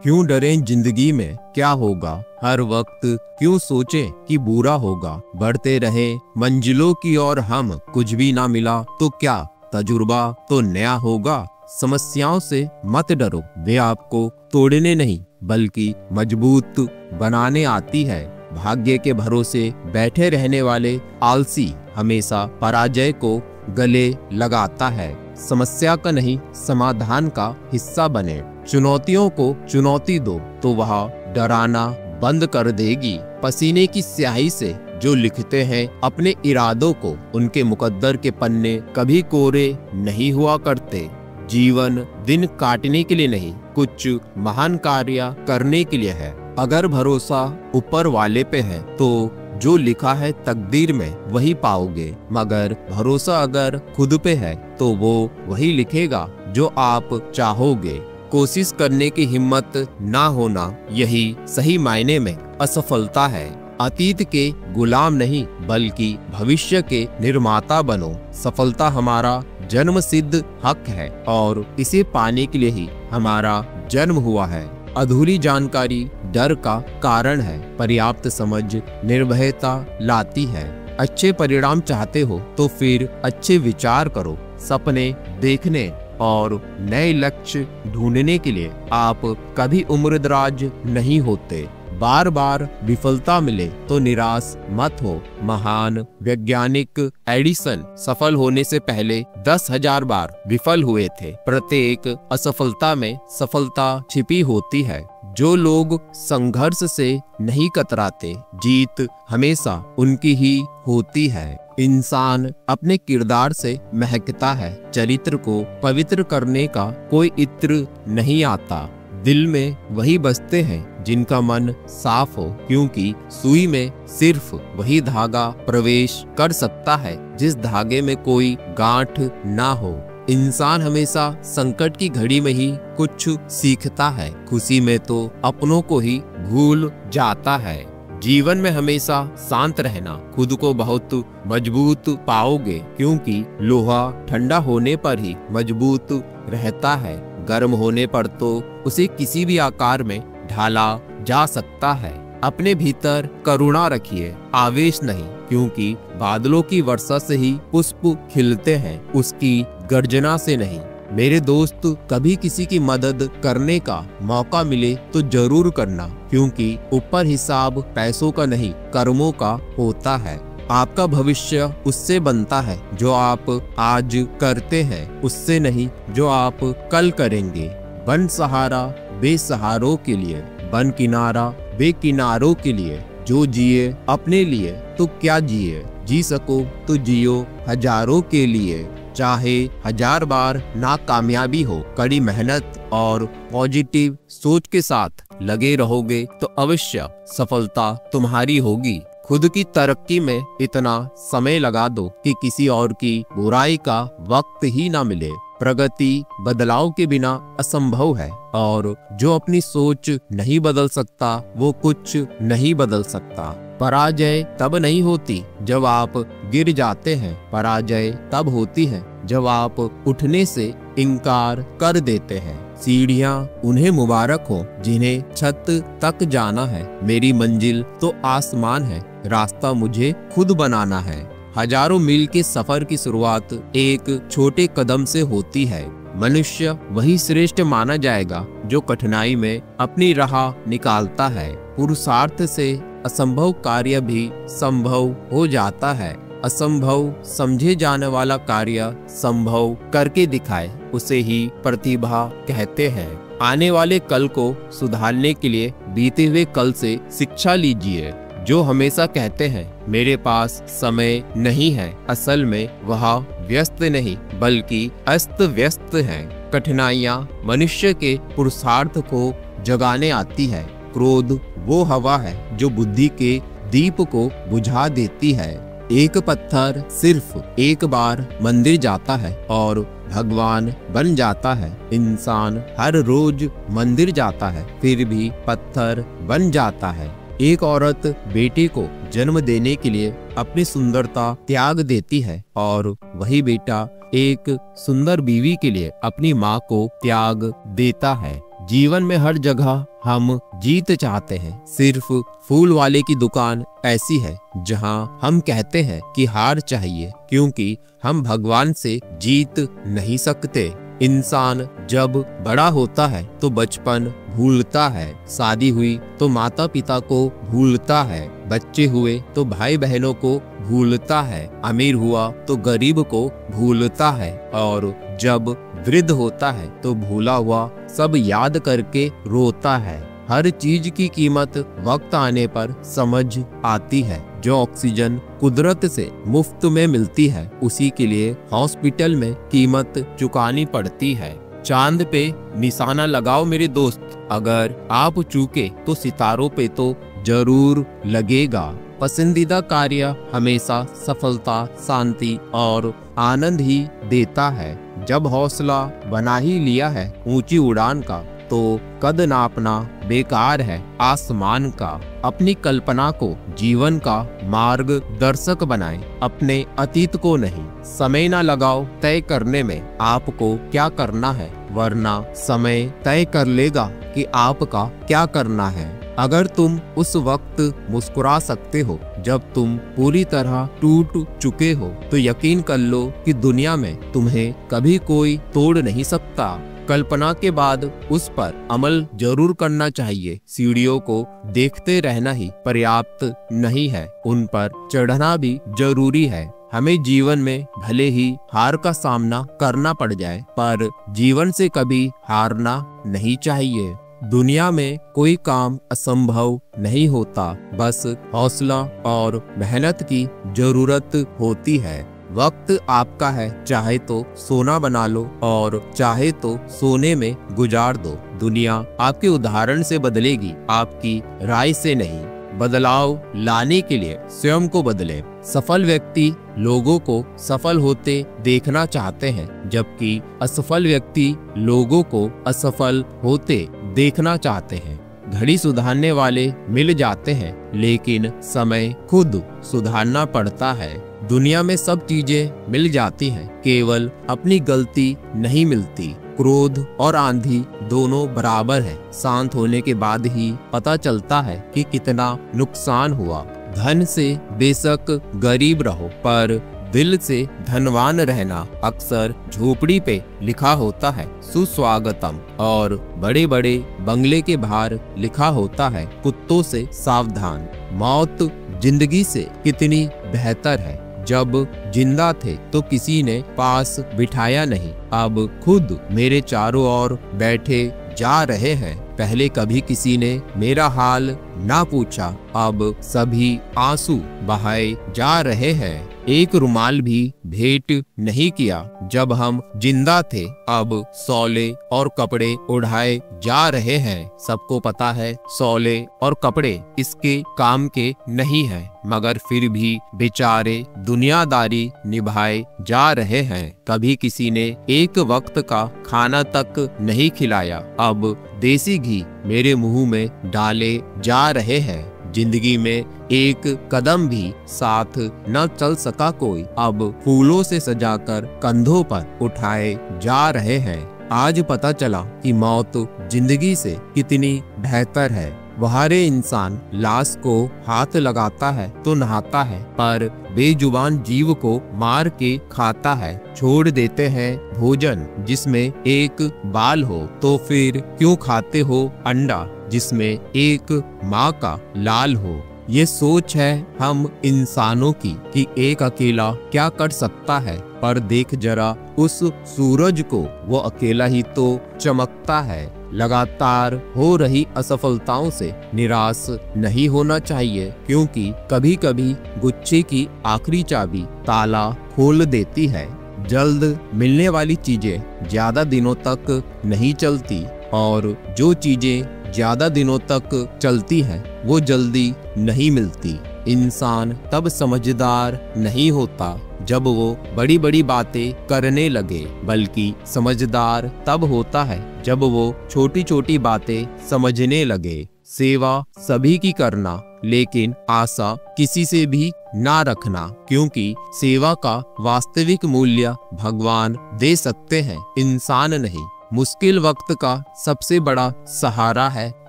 क्यों डरें जिंदगी में क्या होगा, हर वक्त क्यों सोचें कि बुरा होगा। बढ़ते रहे मंजिलों की ओर हम, कुछ भी ना मिला तो क्या, तजुर्बा तो नया होगा। समस्याओं से मत डरो, वे आपको तोड़ने नहीं बल्कि मजबूत बनाने आती है। भाग्य के भरोसे बैठे रहने वाले आलसी हमेशा पराजय को गले लगाता है। समस्या का नहीं, समाधान का हिस्सा बने। चुनौतियों को चुनौती दो तो वह डराना बंद कर देगी। पसीने की स्याही से जो लिखते हैं अपने इरादों को, उनके मुकद्दर के पन्ने कभी कोरे नहीं हुआ करते। जीवन दिन काटने के लिए नहीं, कुछ महान कार्य करने के लिए है। अगर भरोसा ऊपर वाले पे है तो जो लिखा है तकदीर में वही पाओगे, मगर भरोसा अगर खुद पे है तो वो वही लिखेगा जो आप चाहोगे। कोशिश करने की हिम्मत ना होना, यही सही मायने में असफलता है। अतीत के गुलाम नहीं बल्कि भविष्य के निर्माता बनो। सफलता हमारा जन्म सिद्ध हक है और इसे पाने के लिए ही हमारा जन्म हुआ है। अधूरी जानकारी डर का कारण है, पर्याप्त समझ निर्भयता लाती है। अच्छे परिणाम चाहते हो तो फिर अच्छे विचार करो। सपने देखने और नए लक्ष्य ढूंढने के लिए आप कभी उम्रदराज नहीं होते। बार बार विफलता मिले तो निराश मत हो। महान वैज्ञानिक एडिसन सफल होने से पहले 10,000 बार विफल हुए थे। प्रत्येक असफलता में सफलता छिपी होती है। जो लोग संघर्ष से नहीं कतराते, जीत हमेशा उनकी ही होती है। इंसान अपने किरदार से महकता है। चरित्र को पवित्र करने का कोई इत्र नहीं आता। दिल में वही बसते हैं जिनका मन साफ हो, क्योंकि सुई में सिर्फ वही धागा प्रवेश कर सकता है जिस धागे में कोई गांठ ना हो। इंसान हमेशा संकट की घड़ी में ही कुछ सीखता है, खुशी में तो अपनों को ही भूल जाता है। जीवन में हमेशा शांत रहना, खुद को बहुत मजबूत पाओगे, क्योंकि लोहा ठंडा होने पर ही मजबूत रहता है। गर्म होने पर तो उसे किसी भी आकार में ढाला जा सकता है। अपने भीतर करुणा रखिए, आवेश नहीं, क्योंकि बादलों की वर्षा से ही पुष्प खिलते हैं, उसकी गर्जना से नहीं। मेरे दोस्त, कभी किसी की मदद करने का मौका मिले तो जरूर करना, क्योंकि ऊपर हिसाब पैसों का नहीं कर्मों का होता है। आपका भविष्य उससे बनता है जो आप आज करते हैं, उससे नहीं जो आप कल करेंगे। बन सहारा बेसहारों के लिए, बन किनारा बेकिनारों के लिए। जो जिए अपने लिए तो क्या जिए, जी सको तो जियो हजारों के लिए। चाहे 1000 बार नाकामयाबी हो, कड़ी मेहनत और पॉजिटिव सोच के साथ लगे रहोगे तो अवश्य सफलता तुम्हारी होगी। खुद की तरक्की में इतना समय लगा दो कि किसी और की बुराई का वक्त ही ना मिले। प्रगति बदलाव के बिना असंभव है और जो अपनी सोच नहीं बदल सकता वो कुछ नहीं बदल सकता। पराजय तब नहीं होती जब आप गिर जाते हैं, पराजय तब होती है जब आप उठने से इनकार कर देते हैं। सीढ़ियां उन्हें मुबारक हो जिन्हें छत तक जाना है। मेरी मंजिल तो आसमान है, रास्ता मुझे खुद बनाना है। हजारों मील के सफर की शुरुआत एक छोटे कदम से होती है। मनुष्य वही श्रेष्ठ माना जाएगा जो कठिनाई में अपनी राह निकालता है। पुरुषार्थ से असंभव कार्य भी संभव हो जाता है। असंभव समझे जाने वाला कार्य संभव करके दिखाए, उसे ही प्रतिभा कहते हैं। आने वाले कल को सुधारने के लिए बीते हुए कल से शिक्षा लीजिए। जो हमेशा कहते हैं मेरे पास समय नहीं है, असल में वह व्यस्त नहीं बल्कि अस्त व्यस्त है। कठिनाइयाँ मनुष्य के पुरुषार्थ को जगाने आती है। क्रोध वो हवा है जो बुद्धि के दीप को बुझा देती है। एक पत्थर सिर्फ एक बार मंदिर जाता है और भगवान बन जाता है। इंसान हर रोज मंदिर जाता है फिर भी पत्थर बन जाता है। एक औरत बेटे को जन्म देने के लिए अपनी सुंदरता त्याग देती है और वही बेटा एक सुंदर बीवी के लिए अपनी माँ को त्याग देता है। जीवन में हर जगह हम जीत चाहते हैं। सिर्फ फूल वाले की दुकान ऐसी है जहां हम कहते हैं कि हार चाहिए, क्योंकि हम भगवान से जीत नहीं सकते। इंसान जब बड़ा होता है तो बचपन भूलता है, शादी हुई तो माता पिता को भूलता है, बच्चे हुए तो भाई बहनों को भूलता है, अमीर हुआ तो गरीब को भूलता है, और जब वृद्ध होता है तो भूला हुआ सब याद करके रोता है। हर चीज की कीमत वक्त आने पर समझ आती है। जो ऑक्सीजन कुदरत से मुफ्त में मिलती है, उसी के लिए हॉस्पिटल में कीमत चुकानी पड़ती है। चांद पे निशाना लगाओ मेरे दोस्त, अगर आप चूके तो सितारों पे तो जरूर लगेगा। पसंदीदा कार्य हमेशा सफलता, शांति और आनंद ही देता है। जब हौसला बना ही लिया है ऊंची उड़ान का, तो कद नापना बेकार है आसमान का। अपनी कल्पना को जीवन का मार्गदर्शक बनाएं, अपने अतीत को नहीं। समय ना लगाओ तय करने में आपको क्या करना है, वरना समय तय कर लेगा कि आपका क्या करना है। अगर तुम उस वक्त मुस्कुरा सकते हो जब तुम पूरी तरह टूट चुके हो, तो यकीन कर लो कि दुनिया में तुम्हें कभी कोई तोड़ नहीं सकता। कल्पना के बाद उस पर अमल जरूर करना चाहिए। सीढ़ियों को देखते रहना ही पर्याप्त नहीं है, उन पर चढ़ना भी जरूरी है। हमें जीवन में भले ही हार का सामना करना पड़ जाए, पर जीवन से कभी हारना नहीं चाहिए। दुनिया में कोई काम असंभव नहीं होता, बस हौसला और मेहनत की जरूरत होती है। वक्त आपका है, चाहे तो सोना बना लो और चाहे तो सोने में गुजार दो। दुनिया आपके उदाहरण से बदलेगी, आपकी राय से नहीं। बदलाव लाने के लिए स्वयं को बदले। सफल व्यक्ति लोगों को सफल होते देखना चाहते हैं, जबकि असफल व्यक्ति लोगों को असफल होते देखना चाहते हैं। घड़ी सुधारने वाले मिल जाते हैं, लेकिन समय खुद सुधारना पड़ता है। दुनिया में सब चीजें मिल जाती हैं, केवल अपनी गलती नहीं मिलती। क्रोध और आंधी दोनों बराबर है। शांत होने के बाद ही पता चलता है कि कितना नुकसान हुआ। धन से बेशक गरीब रहो, पर दिल से धनवान रहना। अक्सर झोपड़ी पे लिखा होता है सुस्वागतम, और बड़े बड़े बंगले के बाहर लिखा होता है कुत्तों से सावधान। मौत जिंदगी से कितनी बेहतर है। जब जिंदा थे तो किसी ने पास बिठाया नहीं, अब खुद मेरे चारों ओर बैठे जा रहे हैं। पहले कभी किसी ने मेरा हाल ना पूछा, अब सभी आंसू बहाए जा रहे हैं। एक रुमाल भी भेंट नहीं किया जब हम जिंदा थे, अब सौले और कपड़े उड़ाए जा रहे हैं। सबको पता है सौले और कपड़े इसके काम के नहीं हैं, मगर फिर भी बेचारे दुनियादारी निभाए जा रहे हैं। कभी किसी ने एक वक्त का खाना तक नहीं खिलाया, अब देसी घी मेरे मुंह में डाले जा रहे हैं। जिंदगी में एक कदम भी साथ न चल सका कोई, अब फूलों से सजाकर कंधों पर उठाए जा रहे हैं। आज पता चला कि मौत जिंदगी से कितनी बेहतर है। वहारे इंसान लाश को हाथ लगाता है तो नहाता है, पर बेजुबान जीव को मार के खाता है। छोड़ देते हैं भोजन जिसमें एक बाल हो, तो फिर क्यों खाते हो अंडा जिसमें एक माँ का लाल हो। ये सोच है हम इंसानों की कि एक अकेला क्या कर सकता है, पर देख जरा उस सूरज को, वो अकेला ही तो चमकता है। लगातार हो रही असफलताओं से निराश नहीं होना चाहिए, क्योंकि कभी कभी गुच्छे की आखिरी चाबी ताला खोल देती है। जल्द मिलने वाली चीजें ज्यादा दिनों तक नहीं चलती, और जो चीजें ज्यादा दिनों तक चलती हैं वो जल्दी नहीं मिलती। इंसान तब समझदार नहीं होता जब वो बड़ी बड़ी बातें करने लगे, बल्कि समझदार तब होता है जब वो छोटी छोटी बातें समझने लगे। सेवा सभी की करना, लेकिन आशा किसी से भी ना रखना, क्योंकि सेवा का वास्तविक मूल्य भगवान दे सकते हैं, इंसान नहीं। मुश्किल वक्त का सबसे बड़ा सहारा है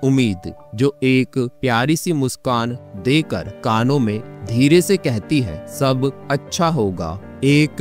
उम्मीद, जो एक प्यारी सी मुस्कान देकर कानों में धीरे से कहती है सब अच्छा होगा। एक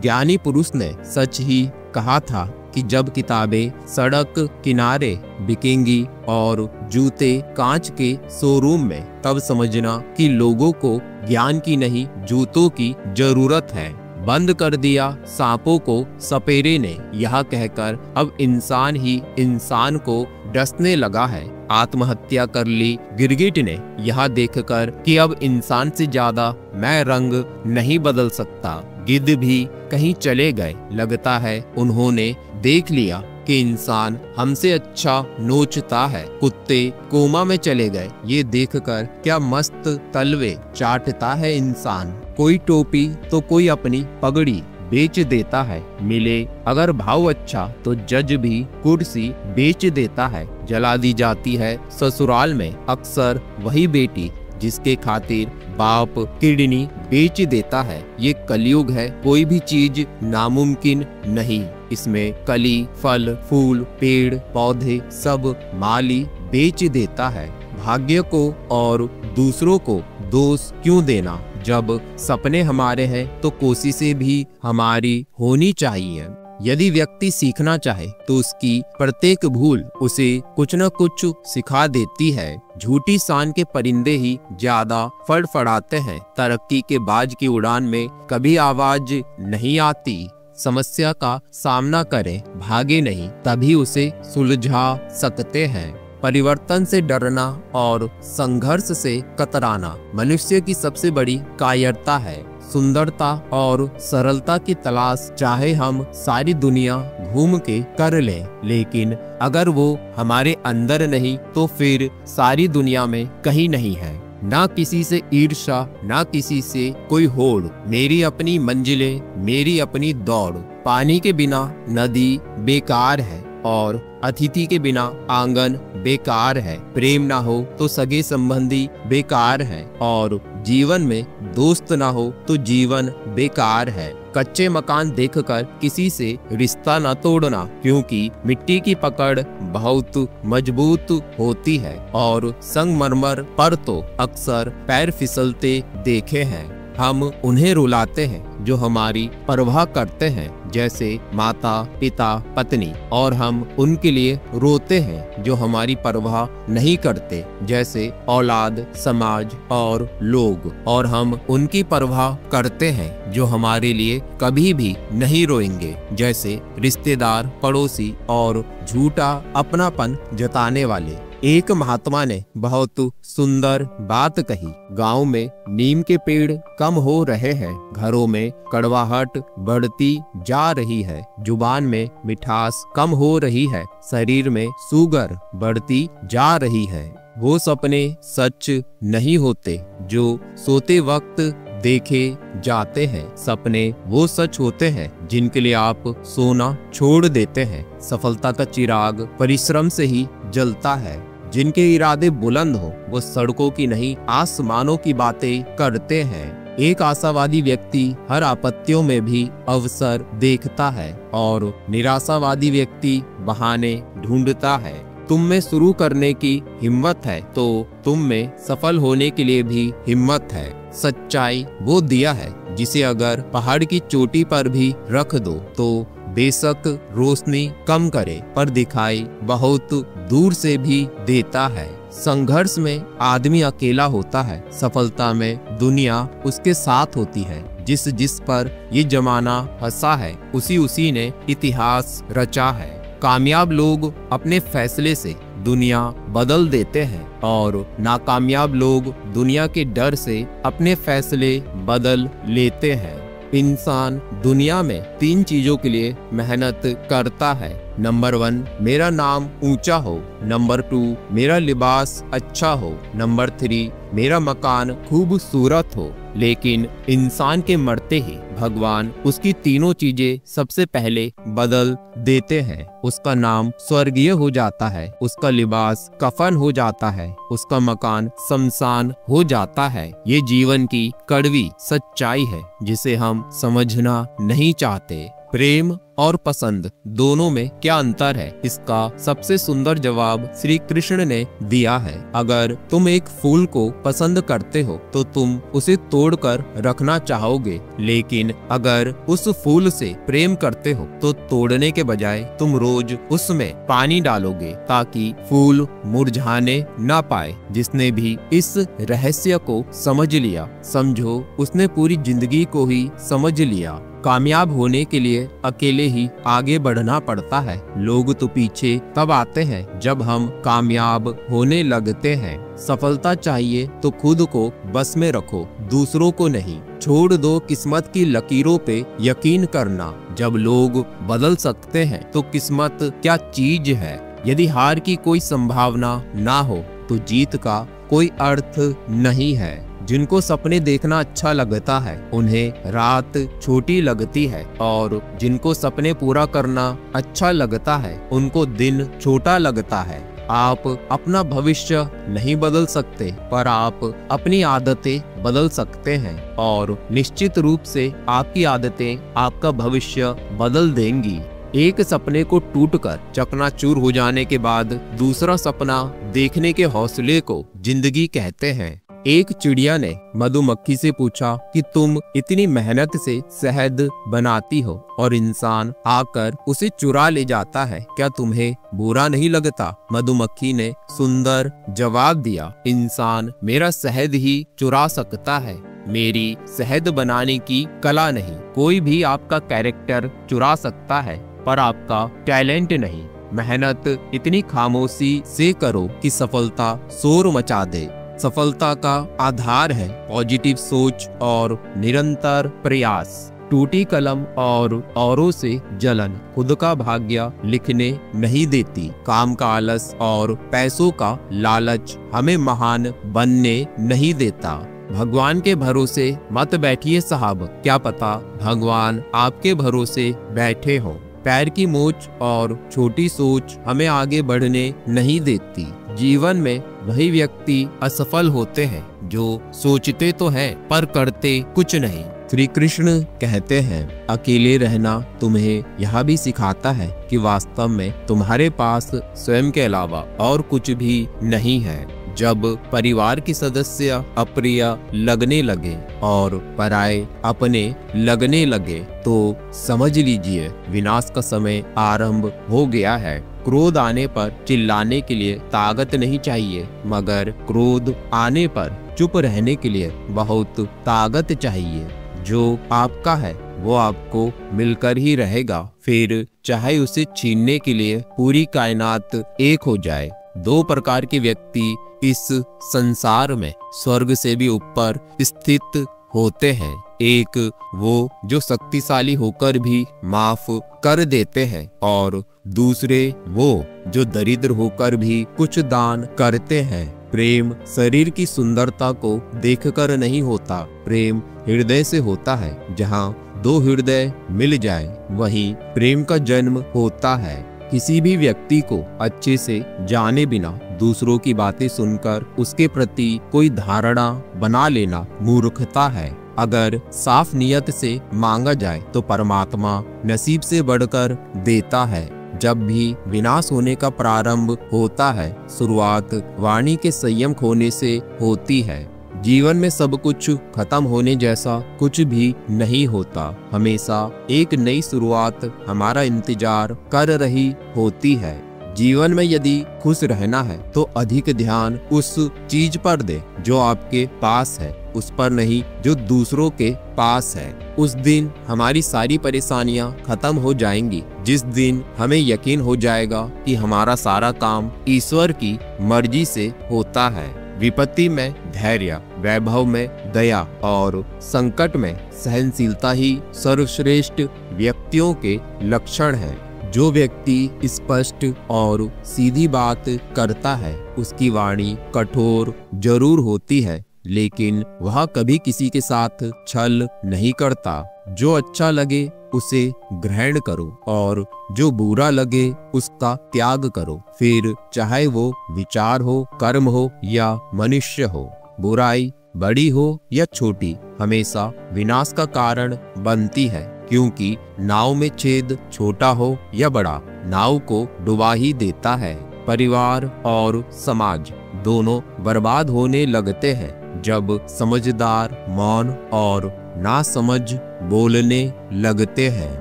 ज्ञानी पुरुष ने सच ही कहा था कि जब किताबें सड़क किनारे बिकेंगी और जूते कांच के शोरूम में, तब समझना कि लोगों को ज्ञान की नहीं जूतों की जरूरत है। बंद कर दिया सांपों को सपेरे ने, यह कहकर अब इंसान ही इंसान को डसने लगा है। आत्महत्या कर ली गिरगिट ने, यह देखकर कि अब इंसान से ज्यादा मैं रंग नहीं बदल सकता। गिद्ध भी कहीं चले गए, लगता है उन्होंने देख लिया कि इंसान हमसे अच्छा नोचता है। कुत्ते कोमा में चले गए, ये देखकर क्या मस्त तलवे चाटता है इंसान। कोई टोपी तो कोई अपनी पगड़ी बेच देता है, मिले अगर भाव अच्छा तो जज भी कुर्सी बेच देता है। जला दी जाती है ससुराल में अक्सर वही बेटी जिसके खातिर बाप किडनी बेच देता है। ये कलयुग है, कोई भी चीज नामुमकिन नहीं। इसमें कली, फल, फूल, पेड़ पौधे सब माली बेच देता है। भाग्य को और दूसरों को दोष क्यों देना? जब सपने हमारे हैं तो कोशिशें भी हमारी होनी चाहिए। यदि व्यक्ति सीखना चाहे तो उसकी प्रत्येक भूल उसे कुछ न कुछ सिखा देती है। झूठी शान के परिंदे ही ज्यादा फड़फड़ाते हैं। तरक्की के बाज की उड़ान में कभी आवाज नहीं आती। समस्या का सामना करें, भागे नहीं, तभी उसे सुलझा सकते हैं। परिवर्तन से डरना और संघर्ष से कतराना मनुष्य की सबसे बड़ी कायरता है। सुंदरता और सरलता की तलाश चाहे हम सारी दुनिया घूम के कर लें, लेकिन अगर वो हमारे अंदर नहीं तो फिर सारी दुनिया में कहीं नहीं है। ना किसी से ईर्ष्या, ना किसी से कोई होड़। मेरी अपनी मंजिलें, मेरी अपनी दौड़। पानी के बिना नदी बेकार है और अतिथि के बिना आंगन बेकार है। प्रेम ना हो तो सगे संबंधी बेकार है और जीवन में दोस्त ना हो तो जीवन बेकार है। कच्चे मकान देखकर किसी से रिश्ता ना तोड़ना, क्योंकि मिट्टी की पकड़ बहुत मजबूत होती है और संगमरमर पर तो अक्सर पैर फिसलते देखे हैं। हम उन्हें रुलाते हैं जो हमारी परवाह करते हैं, जैसे माता, पिता, पत्नी, और हम उनके लिए रोते हैं जो हमारी परवाह नहीं करते, जैसे औलाद, समाज और लोग। और हम उनकी परवाह करते हैं जो हमारे लिए कभी भी नहीं रोएंगे, जैसे रिश्तेदार, पड़ोसी और झूठा अपनापन जताने वाले। एक महात्मा ने बहुत सुंदर बात कही। गांव में नीम के पेड़ कम हो रहे हैं, घरों में कड़वाहट बढ़ती जा रही है, जुबान में मिठास कम हो रही है, शरीर में शुगर बढ़ती जा रही है। वो सपने सच नहीं होते जो सोते वक्त देखे जाते हैं। सपने वो सच होते हैं जिनके लिए आप सोना छोड़ देते हैं। सफलता का चिराग परिश्रम से ही जलता है। जिनके इरादे बुलंद हो वो सड़कों की नहीं आसमानों की बातें करते हैं। एक आशावादी व्यक्ति हर आपत्तियों में भी अवसर देखता है और निराशावादी व्यक्ति बहाने ढूंढता है। तुम में शुरू करने की हिम्मत है तो तुम में सफल होने के लिए भी हिम्मत है। सच्चाई वो दिया है जिसे अगर पहाड़ की चोटी पर भी रख दो तो बेशक रोशनी कम करे, पर दिखाई बहुत दूर से भी देता है। संघर्ष में आदमी अकेला होता है, सफलता में दुनिया उसके साथ होती है। जिस पर ये जमाना हंसा है उसी ने इतिहास रचा है। कामयाब लोग अपने फैसले से दुनिया बदल देते हैं और नाकामयाब लोग दुनिया के डर से अपने फैसले बदल लेते हैं। इंसान दुनिया में 3 चीजों के लिए मेहनत करता है। नंबर 1, मेरा नाम ऊंचा हो। नंबर 2, मेरा लिबास अच्छा हो। नंबर 3, मेरा मकान खूबसूरत हो। लेकिन इंसान के मरते ही भगवान उसकी तीनों चीजें सबसे पहले बदल देते हैं। उसका नाम स्वर्गीय हो जाता है, उसका लिबास कफन हो जाता है, उसका मकान शमशान हो जाता है। ये जीवन की कड़वी सच्चाई है जिसे हम समझना नहीं चाहते। प्रेम और पसंद दोनों में क्या अंतर है? इसका सबसे सुंदर जवाब श्री कृष्ण ने दिया है। अगर तुम एक फूल को पसंद करते हो तो तुम उसे तोड़कर रखना चाहोगे, लेकिन अगर उस फूल से प्रेम करते हो तो तोड़ने के बजाय तुम रोज उसमें पानी डालोगे ताकि फूल मुरझाने ना पाए। जिसने भी इस रहस्य को समझ लिया, समझो उसने पूरी जिंदगी को ही समझ लिया। कामयाब होने के लिए अकेले ही आगे बढ़ना पड़ता है। लोग तो पीछे तब आते हैं जब हम कामयाब होने लगते हैं। सफलता चाहिए तो खुद को बस में रखो, दूसरों को नहीं। छोड़ दो किस्मत की लकीरों पे यकीन करना। जब लोग बदल सकते हैं तो किस्मत क्या चीज है। यदि हार की कोई संभावना ना हो तो जीत का कोई अर्थ नहीं है। जिनको सपने देखना अच्छा लगता है उन्हें रात छोटी लगती है, और जिनको सपने पूरा करना अच्छा लगता है उनको दिन छोटा लगता है। आप अपना भविष्य नहीं बदल सकते, पर आप अपनी आदतें बदल सकते हैं, और निश्चित रूप से आपकी आदतें आपका भविष्य बदल देंगी। एक सपने को टूटकर चकनाचूर हो जाने के बाद दूसरा सपना देखने के हौसले को जिंदगी कहते हैं। एक चिड़िया ने मधुमक्खी से पूछा कि तुम इतनी मेहनत से शहद बनाती हो और इंसान आकर उसे चुरा ले जाता है, क्या तुम्हें बुरा नहीं लगता? मधुमक्खी ने सुंदर जवाब दिया, इंसान मेरा शहद ही चुरा सकता है, मेरी शहद बनाने की कला नहीं। कोई भी आपका कैरेक्टर चुरा सकता है पर आपका टैलेंट नहीं। मेहनत इतनी खामोशी से करो कि सफलता शोर मचा दे। सफलता का आधार है पॉजिटिव सोच और निरंतर प्रयास। टूटी कलम और औरों से जलन खुद का भाग्य लिखने नहीं देती। काम का आलस और पैसों का लालच हमें महान बनने नहीं देता। भगवान के भरोसे मत बैठिए साहब, क्या पता भगवान आपके भरोसे बैठे हो। पैर की मोच और छोटी सोच हमें आगे बढ़ने नहीं देती। जीवन में वही व्यक्ति असफल होते हैं जो सोचते तो हैं पर करते कुछ नहीं। श्री कृष्ण कहते हैं, अकेले रहना तुम्हें यह भी सिखाता है कि वास्तव में तुम्हारे पास स्वयं के अलावा और कुछ भी नहीं है। जब परिवार के सदस्य अप्रिय लगने लगे और पराये अपने लगने लगे तो समझ लीजिए विनाश का समय आरंभ हो गया है। क्रोध आने पर चिल्लाने के लिए ताकत नहीं चाहिए, मगर क्रोध आने पर चुप रहने के लिए बहुत ताकत चाहिए। जो आपका है वो आपको मिलकर ही रहेगा, फिर चाहे उसे छीनने के लिए पूरी कायनात एक हो जाए। दो प्रकार के व्यक्ति इस संसार में स्वर्ग से भी ऊपर स्थित होते हैं। एक वो जो शक्तिशाली होकर भी माफ कर देते हैं, और दूसरे वो जो दरिद्र होकर भी कुछ दान करते हैं। प्रेम शरीर की सुंदरता को देखकर नहीं होता, प्रेम हृदय से होता है। जहाँ दो हृदय मिल जाए वहीं प्रेम का जन्म होता है। किसी भी व्यक्ति को अच्छे से जाने बिना दूसरों की बातें सुनकर उसके प्रति कोई धारणा बना लेना मूर्खता है। अगर साफ नियत से मांगा जाए तो परमात्मा नसीब से बढ़कर देता है। जब भी विनाश होने का प्रारंभ होता है, शुरुआत वाणी के संयम खोने से होती है। जीवन में सब कुछ खत्म होने जैसा कुछ भी नहीं होता। हमेशा एक नई शुरुआत हमारा इंतजार कर रही होती है। जीवन में यदि खुश रहना है तो अधिक ध्यान उस चीज पर दे जो आपके पास है, उस पर नहीं जो दूसरों के पास है। उस दिन हमारी सारी परेशानियां खत्म हो जाएंगी, जिस दिन हमें यकीन हो जाएगा कि हमारा सारा काम ईश्वर की मर्जी से होता है। विपत्ति में धैर्य, वैभव में दया और संकट में सहनशीलता ही सर्वश्रेष्ठ व्यक्तियों के लक्षण हैं। जो व्यक्ति स्पष्ट और सीधी बात करता है उसकी वाणी कठोर जरूर होती है, लेकिन वह कभी किसी के साथ छल नहीं करता। जो अच्छा लगे उसे ग्रहण करो और जो बुरा लगे उसका त्याग करो, फिर चाहे वो विचार हो, कर्म हो या मनुष्य हो। बुराई बड़ी हो या छोटी हमेशा विनाश का कारण बनती है। क्योंकि नाव में छेद छोटा हो या बड़ा, नाव को डुबा ही देता है। परिवार और समाज दोनों बर्बाद होने लगते हैं जब समझदार मौन और नासमझ बोलने लगते हैं।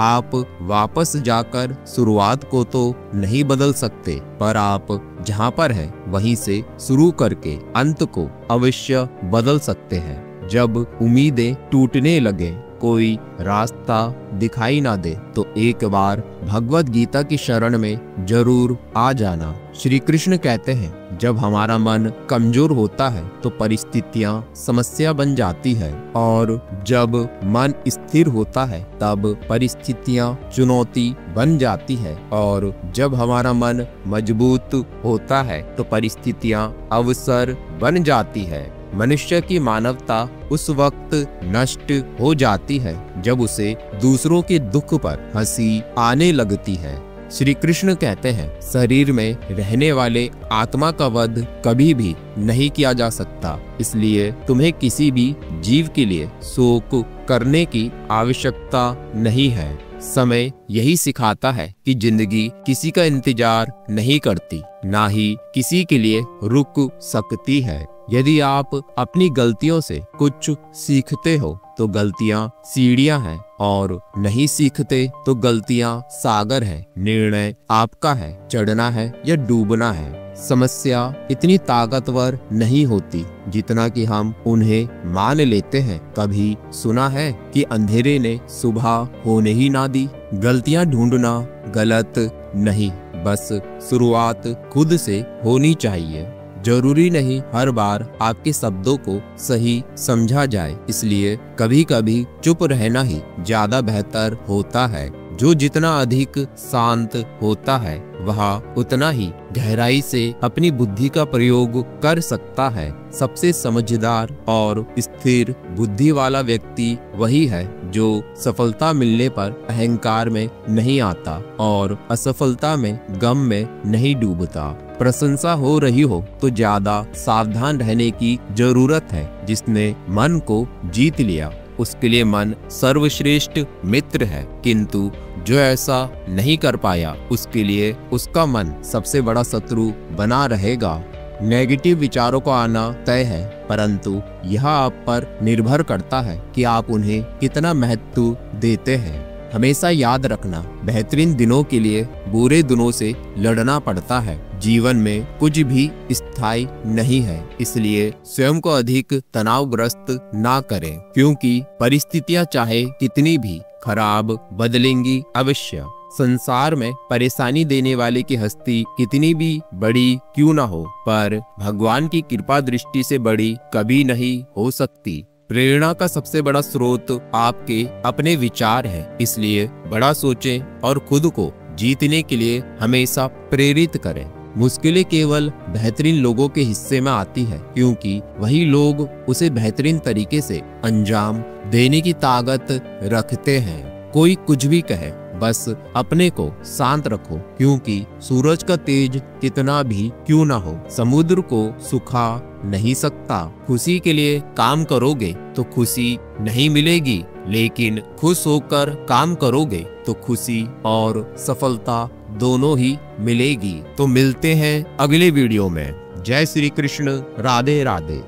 आप वापस जाकर शुरुआत को तो नहीं बदल सकते, पर आप जहां पर हैं वहीं से शुरू करके अंत को अवश्य बदल सकते हैं। जब उम्मीदें टूटने लगे, कोई रास्ता दिखाई ना दे, तो एक बार भगवत गीता की शरण में जरूर आ जाना। श्री कृष्ण कहते हैं, जब हमारा मन कमजोर होता है तो परिस्थितियां समस्या बन जाती है, और जब मन स्थिर होता है तब परिस्थितियां चुनौती बन जाती है, और जब हमारा मन मजबूत होता है तो परिस्थितियां अवसर बन जाती है। मनुष्य की मानवता उस वक्त नष्ट हो जाती है जब उसे दूसरों के दुख पर हंसी आने लगती है। श्री कृष्ण कहते हैं, शरीर में रहने वाले आत्मा का वध कभी भी नहीं किया जा सकता, इसलिए तुम्हें किसी भी जीव के लिए शोक करने की आवश्यकता नहीं है। समय यही सिखाता है कि जिंदगी किसी का इंतजार नहीं करती, ना ही किसी के लिए रुक सकती है। यदि आप अपनी गलतियों से कुछ सीखते हो तो गलतियां सीढ़ियां हैं, और नहीं सीखते तो गलतियां सागर है। निर्णय आपका है, चढ़ना है या डूबना है। समस्या इतनी ताकतवर नहीं होती जितना कि हम उन्हें मान लेते हैं। कभी सुना है कि अंधेरे ने सुबह होने ही ना दी। गलतियां ढूंढना गलत नहीं, बस शुरुआत खुद से होनी चाहिए। जरूरी नहीं हर बार आपके शब्दों को सही समझा जाए, इसलिए कभी कभी चुप रहना ही ज्यादा बेहतर होता है। जो जितना अधिक शांत होता है वह उतना ही गहराई से अपनी बुद्धि का प्रयोग कर सकता है। सबसे समझदार और स्थिर बुद्धि वाला व्यक्ति वही है जो सफलता मिलने पर अहंकार में नहीं आता और असफलता में गम में नहीं डूबता। प्रशंसा हो रही हो तो ज्यादा सावधान रहने की जरूरत है। जिसने मन को जीत लिया उसके लिए मन सर्वश्रेष्ठ मित्र है, किंतु जो ऐसा नहीं कर पाया उसके लिए उसका मन सबसे बड़ा शत्रु बना रहेगा। नेगेटिव विचारों को आना तय है, परंतु यह आप पर निर्भर करता है कि आप उन्हें कितना महत्व देते हैं। हमेशा याद रखना, बेहतरीन दिनों के लिए बुरे दिनों से लड़ना पड़ता है। जीवन में कुछ भी स्थायी नहीं है, इसलिए स्वयं को अधिक तनावग्रस्त ना करें, क्योंकि परिस्थितियां चाहे कितनी भी खराब बदलेंगी अवश्य। संसार में परेशानी देने वाले की हस्ती कितनी भी बड़ी क्यों ना हो, पर भगवान की कृपा दृष्टि से बड़ी कभी नहीं हो सकती। प्रेरणा का सबसे बड़ा स्रोत आपके अपने विचार हैं, इसलिए बड़ा सोचें और खुद को जीतने के लिए हमेशा प्रेरित करें। मुश्किलें केवल बेहतरीन लोगों के हिस्से में आती है, क्योंकि वही लोग उसे बेहतरीन तरीके से अंजाम देने की ताकत रखते हैं। कोई कुछ भी कहे, बस अपने को शांत रखो, क्योंकि सूरज का तेज कितना भी क्यों ना हो समुद्र को सुखा नहीं सकता। खुशी के लिए काम करोगे तो खुशी नहीं मिलेगी, लेकिन खुश होकर काम करोगे तो खुशी और सफलता दोनों ही मिलेगी। तो मिलते हैं अगले वीडियो में। जय श्री कृष्ण, राधे राधे।